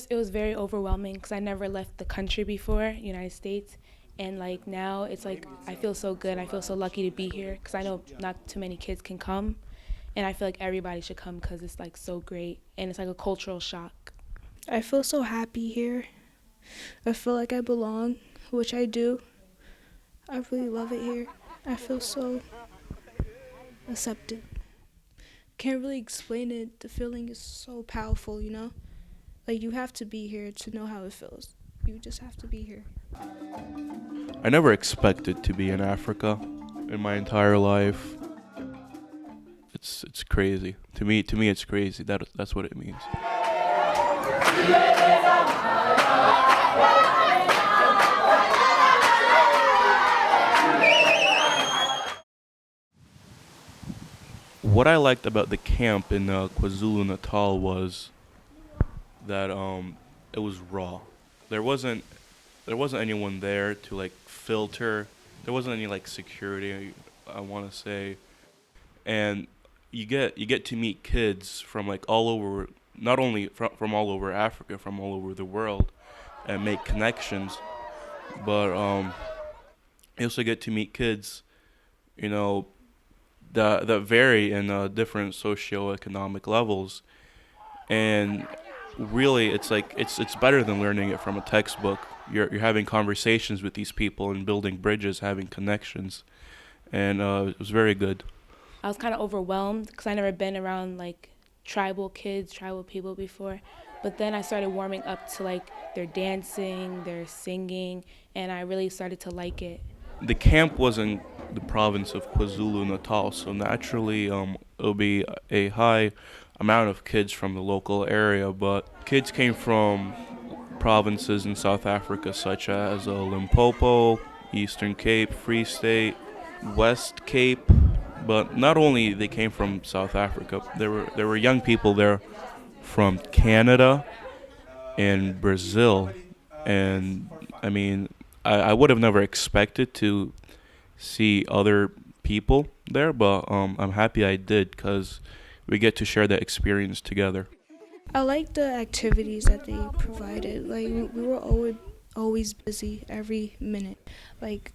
first, it was very overwhelming because I never left the country before, United States. And like now, it's like I feel so good. I feel so lucky to be here because I know not too many kids can come. And I feel like everybody should come because it's like so great. And it's like a cultural shock. I feel so happy here. I feel like I belong, which I do. I really love it here. I feel so accepted. Can't really explain it. The feeling is so powerful, Like, you have to be here to know how it feels. You just have to be here. I never expected to be in Africa in my entire life. It's crazy. To me it's crazy. That's what it means. What I liked about the camp in KwaZulu-Natal was that it was raw. There wasn't anyone there to like filter. There wasn't any like security, I want to say. And you get to meet kids from like all over, not only from all over Africa, from all over the world, and make connections. But you also get to meet kids, that vary in different socioeconomic levels, and really it's better than learning it from a textbook. You're having conversations with these people and building bridges, having connections, and it was very good. I was kind of overwhelmed because I never been around like tribal kids, tribal people before. But then I started warming up to like their dancing, their singing, and I really started to like it. The camp was in the province of KwaZulu-Natal, so naturally it'll be a high amount of kids from the local area, but kids came from provinces in South Africa such as Limpopo, Eastern Cape, Free State, West Cape. But not only they came from South Africa, there were young people there from Canada and Brazil, and I mean I would have never expected to see other people there, but I'm happy I did because we get to share that experience together. I like the activities that they provided. Like, we were always busy every minute. Like,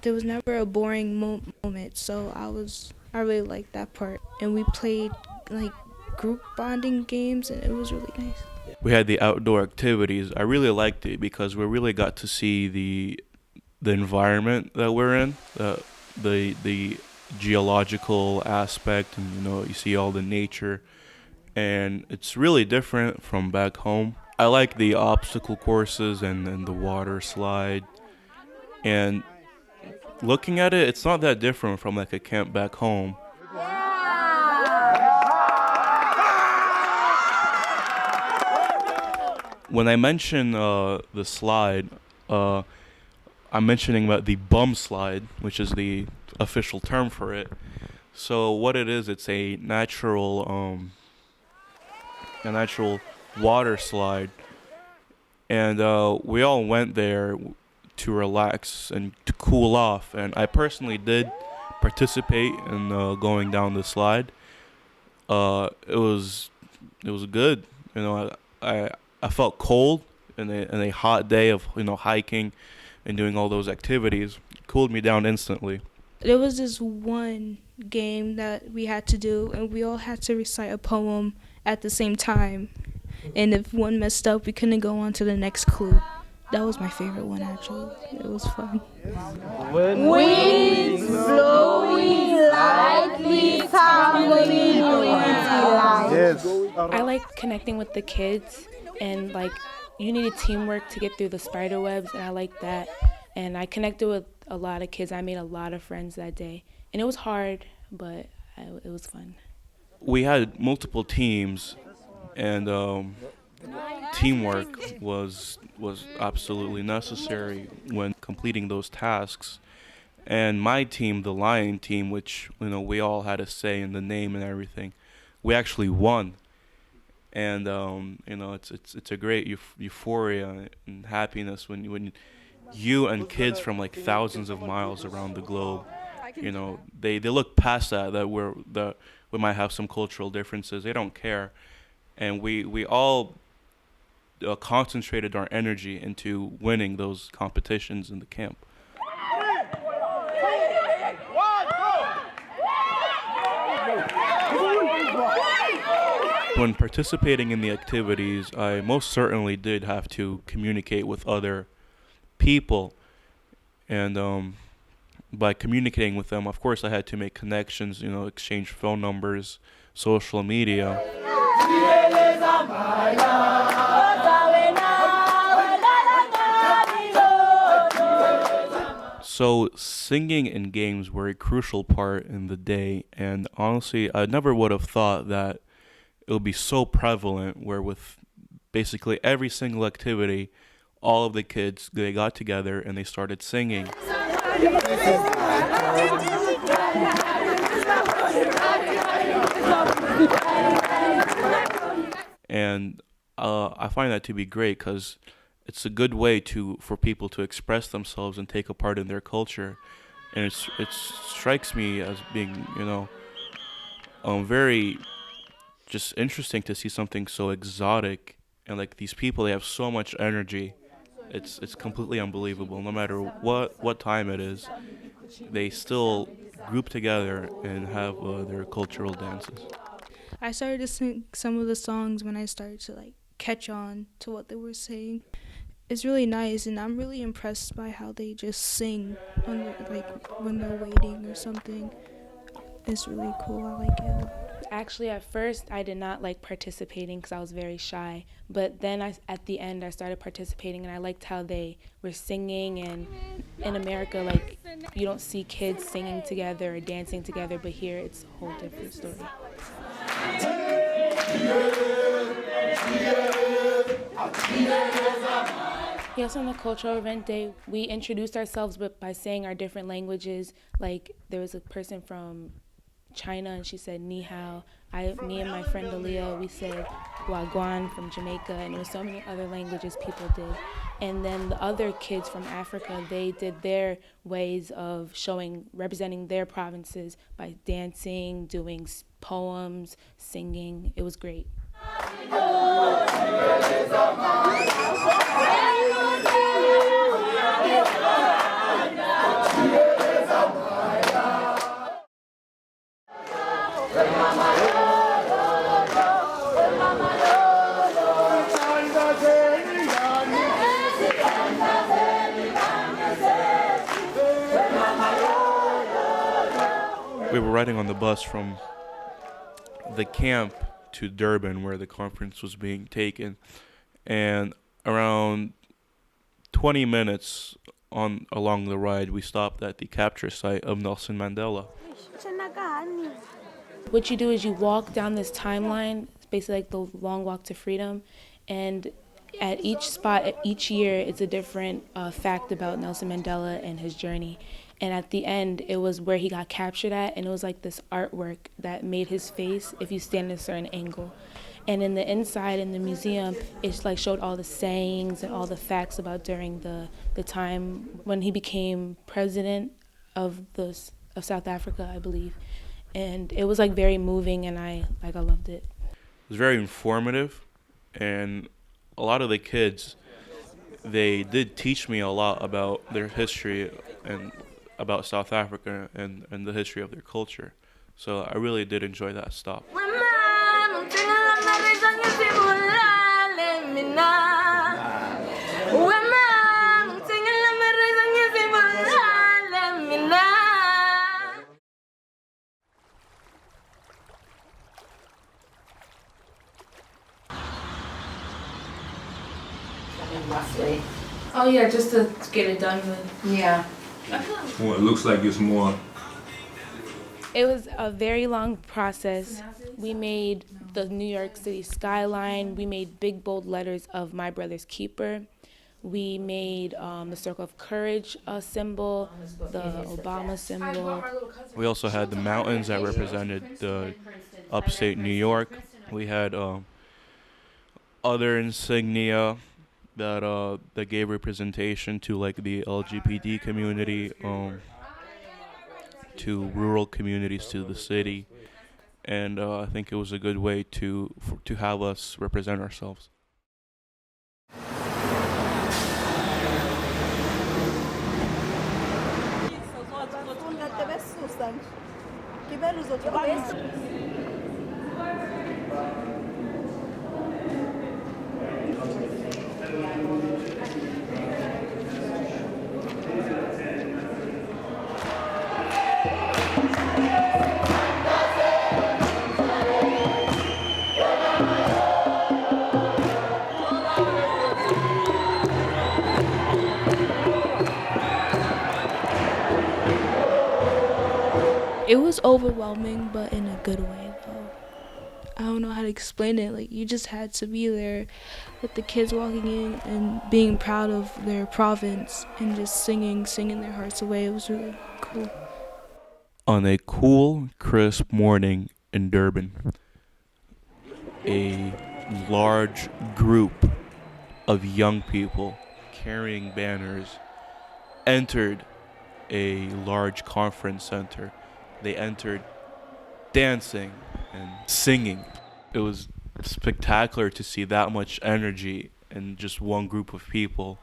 there was never a boring moment, so I really liked that part. And we played like group bonding games, and it was really nice. We had the outdoor activities. I really liked it because we really got to see the environment that we're in, the geological aspect, and you see all the nature, and it's really different from back home. I like the obstacle courses and the water slide, and looking at it, it's not that different from like a camp back home. When I mention the slide, I'm mentioning about the bum slide, which is the official term for it. So what it is, it's a natural water slide, and we all went there to relax and to cool off. And I personally did participate in going down the slide. It was good. I felt cold in a hot day of hiking and doing all those activities. It cooled me down instantly. There was this one game that we had to do, and we all had to recite a poem at the same time. And if one messed up, we couldn't go on to the next clue. That was my favorite one, actually. It was fun. Winds blowing lightly, tumbling light. Yes. I like connecting with the kids, and like you need a teamwork to get through the spider webs, and I like that. And I connected with a lot of kids. I made a lot of friends that day, and it was hard, but it was fun. We had multiple teams, and teamwork was absolutely necessary when completing those tasks. And my team, the Lion team, which we all had a say in the name and everything, we actually won. And it's a great euphoria and happiness when you and kids from like thousands of miles around the globe, they look past that we might have some cultural differences. They don't care, and we all concentrated our energy into winning those competitions in the camp. When participating in the activities, I most certainly did have to communicate with other people, and by communicating with them, of course, I had to make connections, exchange phone numbers, social media. So singing in games were a crucial part in the day, and honestly, I never would have thought that it would be so prevalent where with basically every single activity, all of the kids, they got together and they started singing. And I find that to be great because it's a good way for people to express themselves and take a part in their culture. And it strikes me as being, very just interesting to see something so exotic, and like these people, they have so much energy. It's completely unbelievable. No matter what time it is, they still group together and have their cultural dances. I started to sing some of the songs when I started to catch on to what they were saying. It's really nice, and I'm really impressed by how they just sing when they're waiting or something. It's really cool. I like it. Actually, at first, I did not like participating because I was very shy. But then at the end, I started participating, and I liked how they were singing. And in America, you don't see kids singing together or dancing together, but here it's a whole different story. Yes, on the cultural event day, we introduced ourselves by saying our different languages. Like, there was a person from China, and she said ni hao. Me and my friend Aaliyah, we said wagwan from Jamaica, and there were so many other languages people did. And then the other kids from Africa, they did their ways of representing their provinces by dancing, doing poems, singing. It was great. We were riding on the bus from the camp to Durban, where the conference was being taken, and around 20 minutes along the ride, we stopped at the capture site of Nelson Mandela. What you do is you walk down this timeline. It's basically like the long walk to freedom, and at each spot, each year, it's a different fact about Nelson Mandela and his journey. And at the end, it was where he got captured at, and it was like this artwork that made his face if you stand at a certain angle. And in the inside, in the museum, it's showed all the sayings and all the facts about during the time when he became president of South Africa, I believe. And it was very moving, and I loved it. It was very informative, and a lot of the kids, they did teach me a lot about their history and about South Africa and the history of their culture. So I really did enjoy that stop. Oh yeah, just to get it done with. Yeah. Well, it looks like it's more. It was a very long process. We made the New York City skyline. We made big bold letters of My Brother's Keeper. We made the Circle of Courage symbol, the Obama symbol. We also had the mountains that represented the upstate New York. We had other insignia that gave representation to the LGBT community, to rural communities, to the city, and I think it was a good way to have us represent ourselves. It was overwhelming, but in a good way, though. I don't know how to explain it. Like, you just had to be there with the kids walking in and being proud of their province and just singing their hearts away. It was really cool. On a cool, crisp morning in Durban, a large group of young people carrying banners entered a large conference center. They entered dancing and singing. It was spectacular to see that much energy in just one group of people,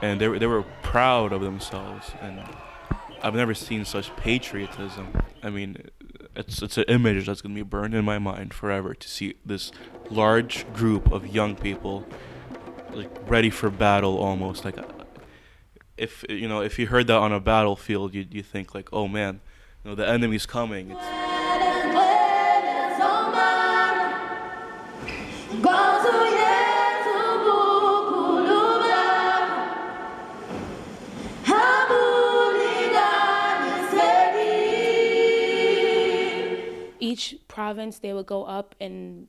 and they were proud of themselves. And I've never seen such patriotism. I mean, it's an image that's gonna be burned in my mind forever, to see this large group of young people like ready for battle almost. Like, if you heard that on a battlefield, you think like, oh man, the enemy's coming. Each province, they would go up and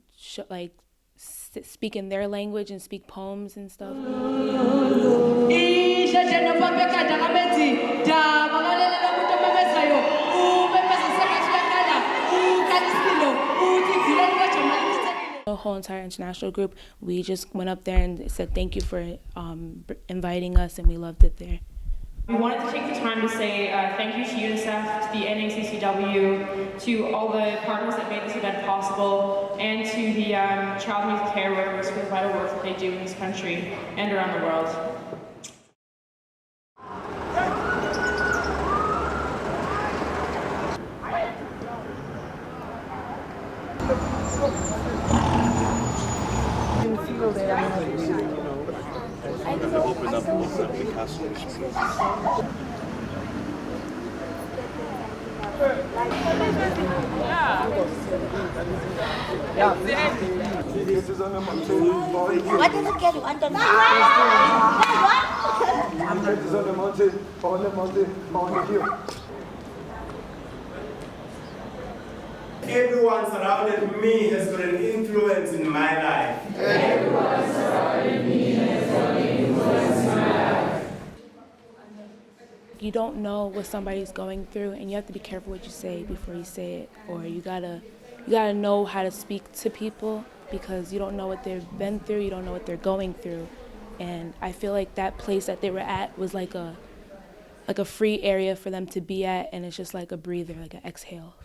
speak in their language and speak poems and stuff. The whole entire international group, we just went up there and said thank you for inviting us, and we loved it there. We wanted to take the time to say thank you to UNICEF, to the NACCW, to all the partners that made this event possible, and to the child and youth care workers for the vital work that they do in this country and around the world. Open up the castle. What does it get you under the Everyone surrounded me has got an influence in my life. Everyone surrounded me has got an influence in my life. You don't know what somebody's going through, and you have to be careful what you say before you say it, or you gotta know how to speak to people, because you don't know what they've been through, you don't know what they're going through. And I feel like that place that they were at was like a free area for them to be at, and it's just like a breather, like an exhale.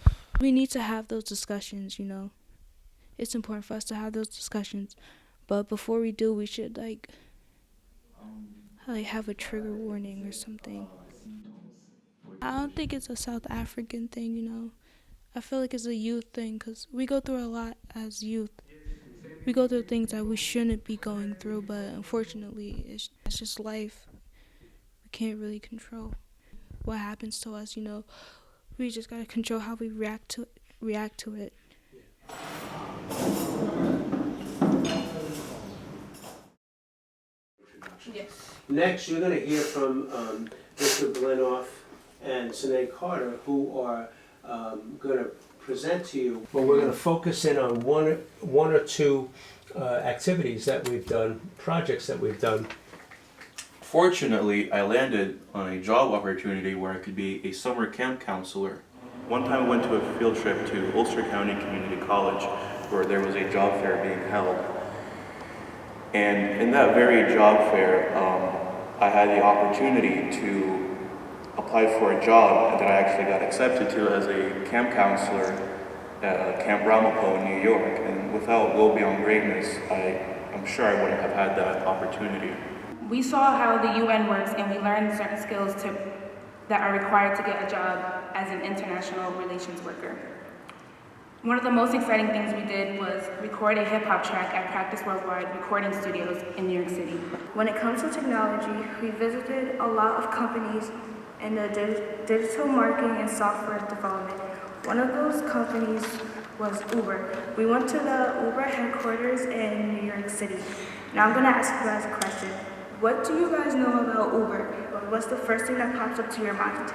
We need to have those discussions, It's important for us to have those discussions. But before we do, we should like have a trigger warning or something. I don't think it's a South African thing, I feel like it's a youth thing, because we go through a lot as youth. We go through things that we shouldn't be going through, but unfortunately, it's just life. We can't really control what happens to us, We just gotta control how we react to it. Yes. Next, you're going to hear from Mr. Blenoff and Sinead Carter, who are going to present to you. But we're going to focus in on one or two activities that we've done, projects that we've done. Fortunately, I landed on a job opportunity where I could be a summer camp counselor. One time I went to a field trip to Ulster County Community College where there was a job fair being held. And in that very job fair, I had the opportunity to apply for a job that I actually got accepted to as a camp counselor at Camp Ramapo in New York. And without Go Beyond Greatness, I'm sure I wouldn't have had that opportunity. We saw how the UN works, and we learned certain skills to that are required to get a job as an international relations worker. One of the most exciting things we did was record a hip-hop track at Practice Worldwide recording studios in New York City. When it comes to technology, we visited a lot of companies in the digital marketing and software development. One of those companies was Uber. We went to the Uber headquarters in New York City. Now I'm gonna ask you guys a question. What do you guys know about Uber? What's the first thing that pops up to your mind?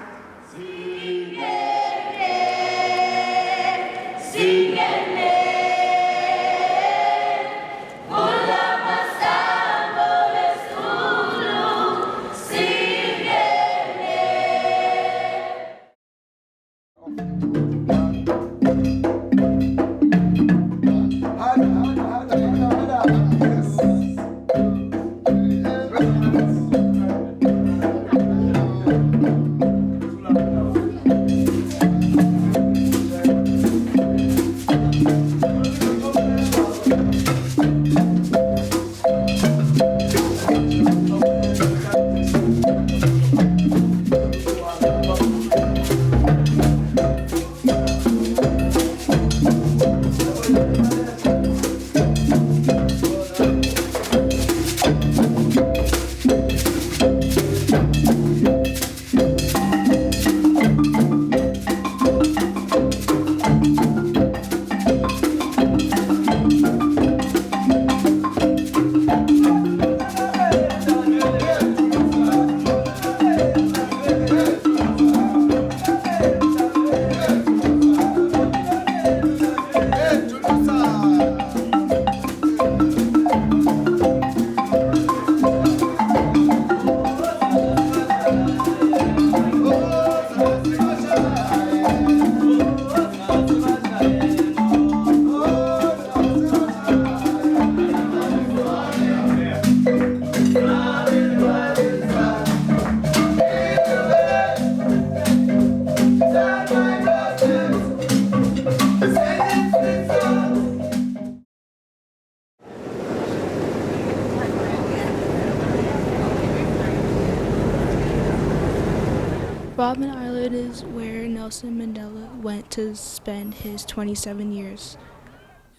Robben Island is where Nelson Mandela went to spend his 27 years.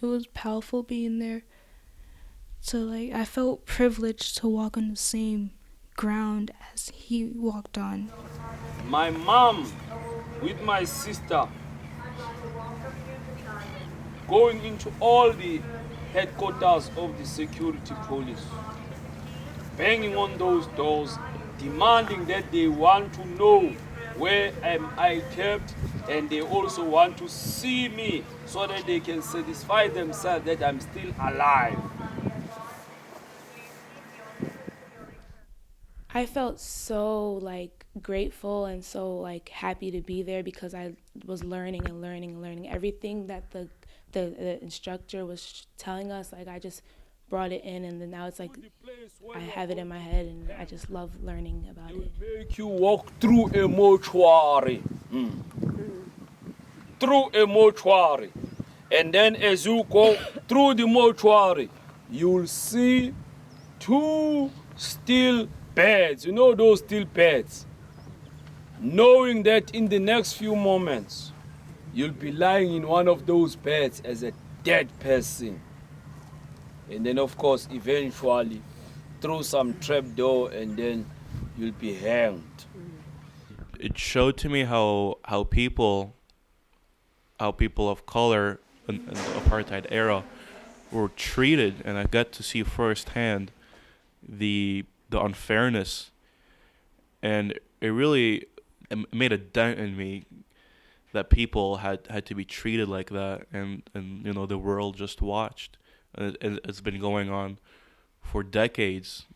It was powerful being there. So I felt privileged to walk on the same ground as he walked on. My mom with my sister going into all the headquarters of the security police, banging on those doors, demanding that they want to know where am I kept, and they also want to see me so that they can satisfy themselves that I'm still alive. I felt so grateful and so happy to be there because I was learning and learning and learning everything that the instructor was telling us. I just brought it in, and then now it's I have it in my head, and I just love learning about it. Make you walk through a mortuary, through a mortuary, and then as you go through the mortuary, you'll see two steel beds. You know those steel beds? Knowing that in the next few moments, you'll be lying in one of those beds as a dead person. And then, of course, eventually, through some trapdoor, and then you'll be hanged. It showed to me how people of color in the apartheid era were treated, and I got to see firsthand the unfairness, and it really made a dent in me that people had to be treated like that, and the world just watched. It's been going on for decades.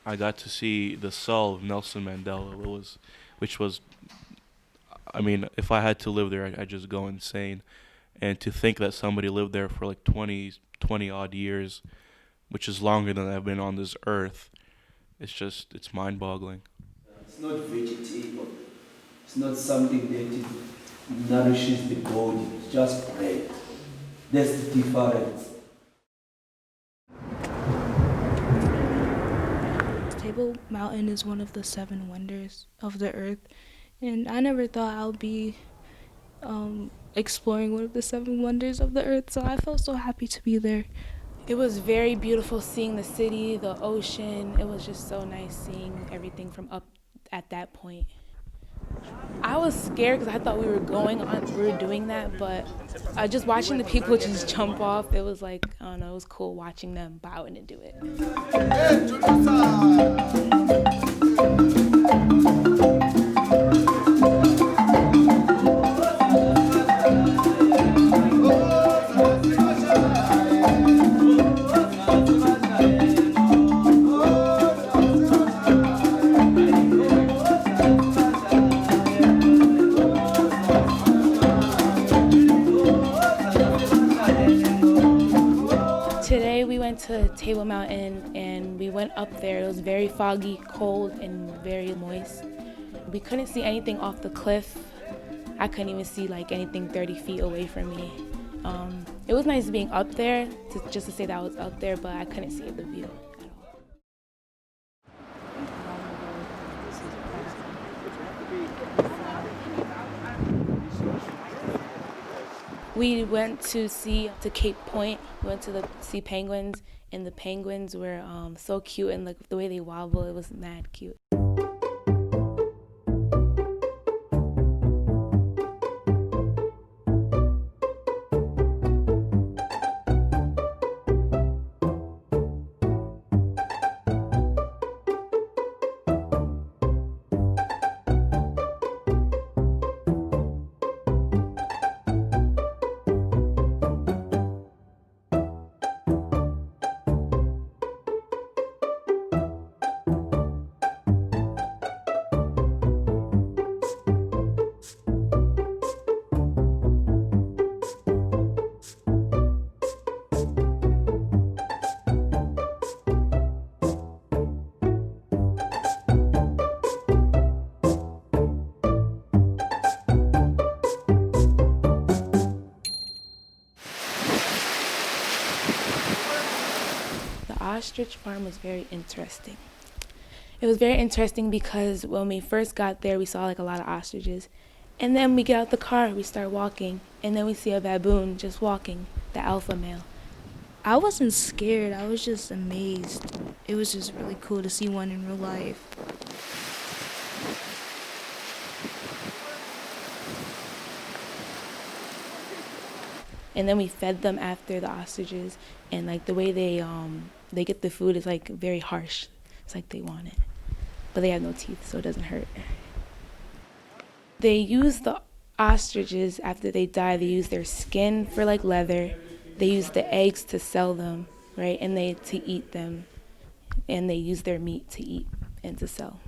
I got to see the cell of Nelson Mandela, which was, I mean, if I had to live there, I'd just go insane. And to think that somebody lived there for 20 odd years, which is longer than I've been on this earth, it's mind-boggling. It's not vegetable. It's not something that nourishes the body. It's just bread. That's the difference. Table Mountain is one of the 7 wonders of the earth, and I never thought I would be exploring one of the 7 wonders of the earth, so I felt so happy to be there. It was very beautiful seeing the city, the ocean. It was just so nice seeing everything from up at that point. I was scared because I thought we were doing that, but just watching the people just jump off, it was like, I don't know, it was cool watching them, but I wouldn't do it. Today we went to Table Mountain and we went up there. It was very foggy, cold, and very moist. We couldn't see anything off the cliff. I couldn't even see like anything 30 feet away from me. It was nice being up there, just to say that I was up there, but I couldn't see the view at all. We went to Cape Point. We went to see penguins, and the penguins were so cute, and the way they wobble, it was mad cute. Ostrich farm was very interesting. It was very interesting because when we first got there, we saw like a lot of ostriches. And then we get out the car, we start walking, and then we see a baboon just walking, the alpha male. I wasn't scared, I was just amazed. It was just really cool to see one in real life. And then we fed them after the ostriches, and like the way they get the food is like very harsh. It's like they want it, but they have no teeth, so it doesn't hurt. They use the ostriches after they die. They use their skin for like leather. They use the eggs to sell them, right? And to eat them, and they use their meat to eat and to sell.